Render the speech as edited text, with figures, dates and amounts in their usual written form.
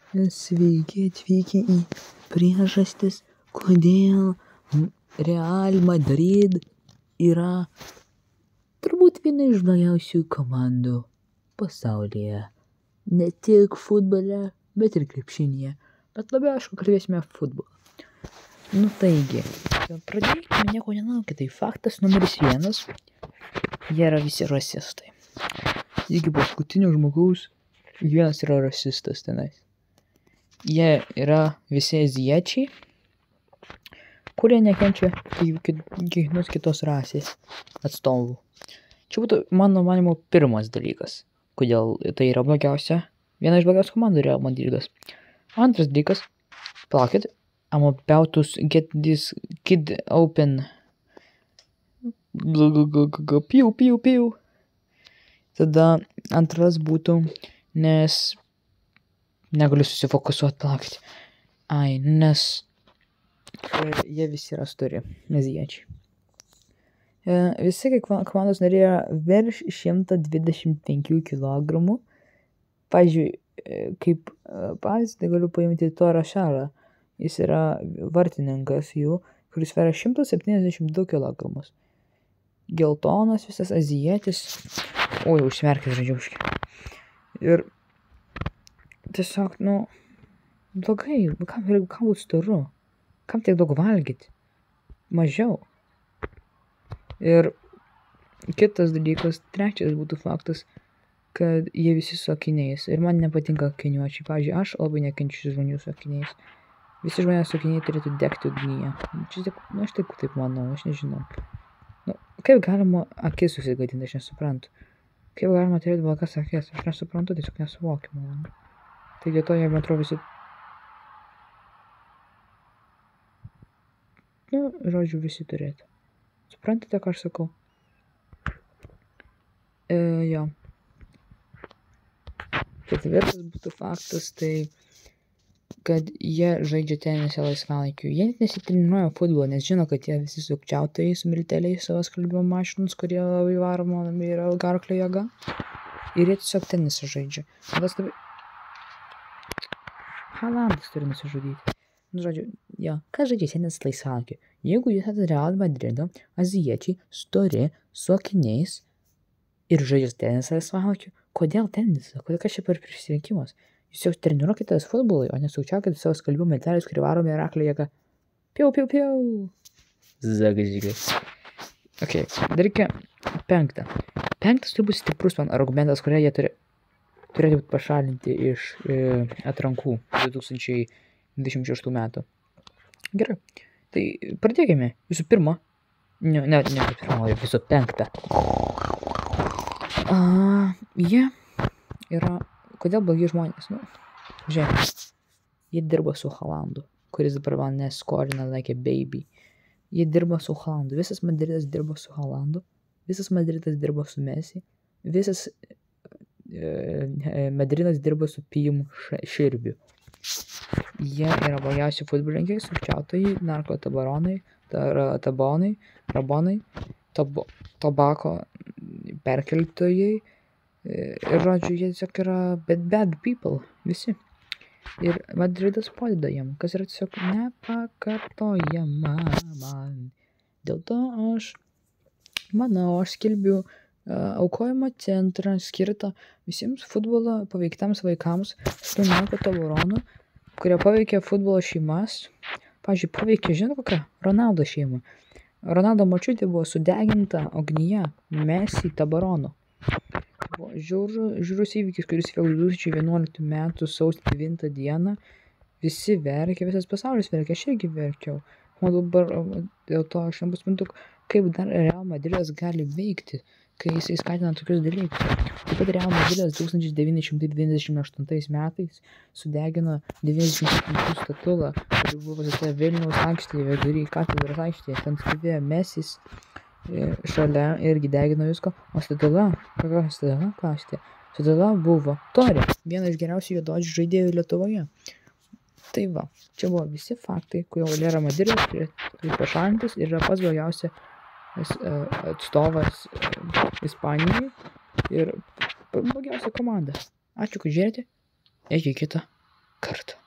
Sveiki atvykę į priežastis, kodėl Real Madrid yra turbūt viena iš blogiausių komandų pasaulyje. Ne tik futbole, bet ir krepšinyje. Bet labiau, aišku, kalbėsime futbolą. Taigi, pradėkime nieko nelaukti. Tai faktas numeris 1. Jie yra visi rasistai. Iki paskutinio žmogaus vienas yra rasistas tenais. Jie yra visi azijiečiai, kurie nekenčia kiekvienos kitos rasės atstovų. Čia būtų, mano manimo, pirmas dalykas, kodėl tai yra blogiausia. Viena iš blogiausių komandų Real Madridas. Antras dalykas, palaukit, I'm about to get this kid open. Piu. Tada antras būtų, nes negaliu susifokusuoti, palaukit. Nes jie visi yra stori, azijiečiai. Visi komandos nariai yra virš 125 kg. Pavyzdžiui, kaip pavyzdį galiu paimti Torą Šarą. Jis yra vartininkas jų, kuris sveria 172 kg. Geltonas visas azijietis. Oi, užsimerkęs žodžiauškai. Ir tiesiog, blogai, kam būt storu? Kam tiek daug valgyti? Mažiau. Ir kitas dalykas, trečias būtų faktas, kad jie visi su akiniais. Ir man nepatinka akiniuočiai. Pavyzdžiui, aš labai nekenčiu žmonių su akiniais. Visi žmonės su akiniai turėtų degti ugnyje. Aš taip manau, aš nežinau. Kaip galima akis susigadinti, aš nesuprantu. Kaip galima turėti blogas akis, aš nesuprantu, tiesiog nesuvokiu. Tai dėl to jie, man atrodo, visi... žodžiu, visi turėtų. Suprantate, ką aš sakau? Jo. Ketvirtas būtų faktas, tai kad jie žaidžia tenisą laisvalaikiu. Jie net nesitreniruoja futbolą, nes žino, kad jie visi sukčiautojai su milteliais savo skalbimo mašinus, kurie labai varomi yra garklio jėga. Ir jie tiesiog tenisą žaidžia. Haalandas turi nusižudyti. Žodžiu, jo, kas žaidžia tenisą laisvalaikiu? Jeigu jūs esate Real Madrido, azijiečiai, stori, su akiniais ir žaidžia tenisą laisvalaikiu, kodėl tenisą? Kas čia per prisirinkimas? Jūs jau treniruokitės futbolui, o nesukčiaukite savo skalbimo milteliais, kurie varomi raklio jėga. Piu. Zagažigai. Ok, darykime 5. 5 turi būti stiprus man argumentas, kurie jie turėtų būti pašalinti iš atrankų 2026 metų. Gerai, tai pradėkime. Visų pirma, visų 5. Jie yra... Kodėl blogi žmonės? Žiūrėk, jie dirba su Haalandu, kuris dabar man neskolina like a baby. Jie dirba su Haalandu. Visas Madridas dirba su Haalandu. Visas Madridas dirba su Messi. Visas Madridas dirba su Pijum Širbiu. Jie yra blogiausi futbolininkai, sukčiautojai, narkotabaronai, rabonai, tabako perkeltojai. Ir žodžiu, jie tiesiog yra bad people, visi. Ir Madridas padeda jam, kas yra tiesiog nepakartojama man. Dėl to aš skelbiu aukojimo centrą skirtą visiems futbolo paveiktams vaikams su narkotabaronų, kurie paveikia futbolo šeimas. Pavyzdžiui, paveikia, žinot kokią? Ronaldo šeimą. Ronaldo močiutė buvo sudeginta ugnyje Messi tabarono. Žiaurus įvykis, kuris vyko 2011 metų sausio 9 dieną. Visi verkia, visas pasaulis verkia, aš irgi verkiau. O dabar dėl to aš nepasiprantu, kaip dar Real Madridas gali veikti, kai jisai skatina tokius dalykus. Taip pat Real Madridas 1998 metais sudegino 97 statulą, kuri buvo pastatyta Vilniaus aikštėje, vidury katedros aikštėje. Ten stovėjo Messis šalia irgi degino visko, o statula, statula buvo Torė, viena iš geriausių juodaodžių žaidėjų Lietuvoje. Tai va, čia buvo visi faktai, kodėl Real Madridas turi pašalintas ir yra pats blogiausias atstovas Ispanijai ir blogiausia komanda. Ačiū, kad žiūrėjote, iki kito karto.